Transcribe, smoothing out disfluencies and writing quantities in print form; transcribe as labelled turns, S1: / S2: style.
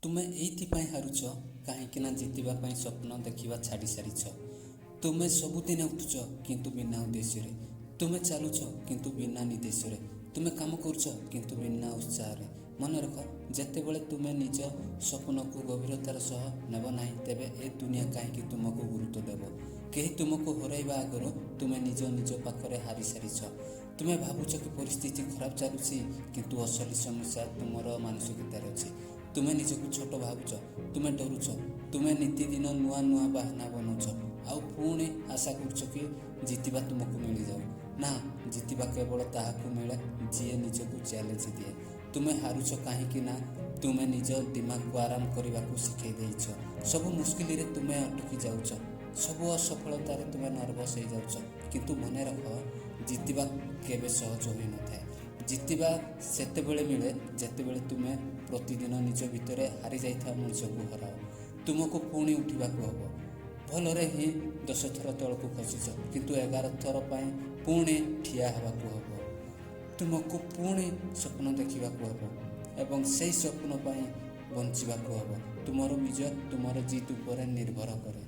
S1: ତୁମେ ଏଇଥିପାଇଁ ହାରୁଛ କାହିଁକି ନା ଜିତିବା ପାଇଁ ସ୍ୱପ୍ନ ଦେଖିବା ଛାଡ଼ି ସାରିଛ। ତୁମେ ସବୁଦିନେ ଉଠୁଛ କିନ୍ତୁ ବିନା ଉଦ୍ଦେଶ୍ୟରେ। ତୁମେ ଚାଲୁଛ କିନ୍ତୁ ବିନା ନିର୍ଦ୍ଦେଶରେ। ତୁମେ କାମ କରୁଛ କିନ୍ତୁ ବିନା ଉତ୍ସାହରେ। ମନେ ରଖ, ଯେତେବେଳେ ତୁମେ ନିଜ ସ୍ୱପ୍ନକୁ ଗଭୀରତାର ସହ ନେବ ନାହିଁ, ତେବେ ଏ ଦୁନିଆ କାହିଁକି ତୁମକୁ ଗୁରୁତ୍ୱ ଦେବ? କେହି ତୁମକୁ ହରାଇବା ଆଗରୁ ତୁମେ ନିଜ ପାଖରେ ହାରି ସାରିଛ। ତୁମେ ଭାବୁଛ କି ପରିସ୍ଥିତି ଖରାପ ଚାଲୁଛି, କିନ୍ତୁ ଅସଲି ସମସ୍ୟା ତୁମର ମାନସିକତାରେ ଅଛି। ତୁମେ ନିଜକୁ ଛୋଟ ଭାବୁଛ, ତୁମେ ଡରୁଛ, ତୁମେ ନିତିଦିନ ନୂଆ ବାହାନା ବନାଉଛ, ଆଉ ପୁଣି ଆଶା କରୁଛ କି ଜିତିବା ତୁମକୁ ମିଳିଯାଉ। ନା, ଜିତିବା କେବଳ ତାହାକୁ ମିଳେ ଯିଏ ନିଜକୁ ଚ୍ୟାଲେଞ୍ଜ ଦିଏ। ତୁମେ ହାରୁଛ କାହିଁକି ନା ତୁମେ ନିଜ ଦିମାଗକୁ ଆରାମ କରିବାକୁ ଶିଖାଇ ଦେଇଛ। ସବୁ ମୁସ୍କିଲରେ ତୁମେ ଅଟକି ଯାଉଛ, ସବୁ ଅସଫଳତାରେ ତୁମେ ନର୍ଭସ୍ ହେଇଯାଉଛ। କିନ୍ତୁ ମନେ ରଖ, ଜିତିବା କେବେ ସହଜ ହୋଇନଥାଏ। ଜିତିବା ସେତେବେଳେ ମିଳେ ଯେତେବେଳେ ତୁମେ ପ୍ରତିଦିନ ନିଜ ଭିତରେ ହାରି ଯାଇଥିବା ମଣିଷକୁ ହରାଅ। ତୁମକୁ ପୁଣି ଉଠିବାକୁ ହେବ। ଭଲରେ ହିଁ 10 ଥର ତଳକୁ ଖସିଛ, କିନ୍ତୁ 11 ଥର ପାଇଁ ପୁଣି ଠିଆ ହେବାକୁ ହେବ। ତୁମକୁ ପୁଣି ସ୍ୱପ୍ନ ଦେଖିବାକୁ ହେବ ଏବଂ ସେହି ସ୍ୱପ୍ନ ପାଇଁ ବଞ୍ଚିବାକୁ ହେବ। ତୁମର ବିଜୟ ତୁମର ଜିତ୍ ଉପରେ ନିର୍ଭର କରେ।